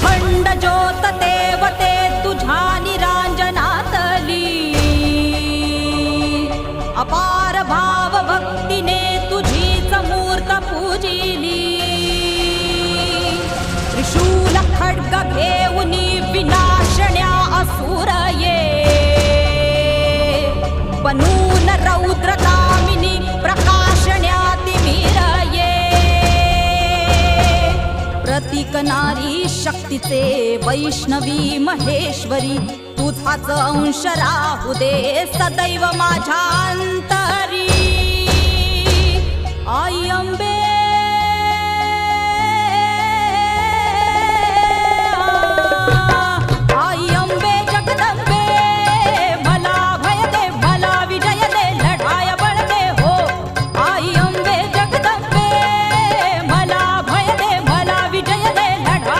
अखंड ज्योत देवते तुझ्या निरांजनातली, अपार भाव भक्तीने तुझीच मूर्त पूजिली. त्रिशूल खड्ग घेऊनी विनाशण्या असुर ये, बनून रौद्र कामिनी प्रकाशण्या तिमिर ये. प्रतीक नारी शक्तीचे वैष्णवी महेश्वरी, तुझाच अंश राहू दे सदैव माझ्या अंतरी. आई अंबे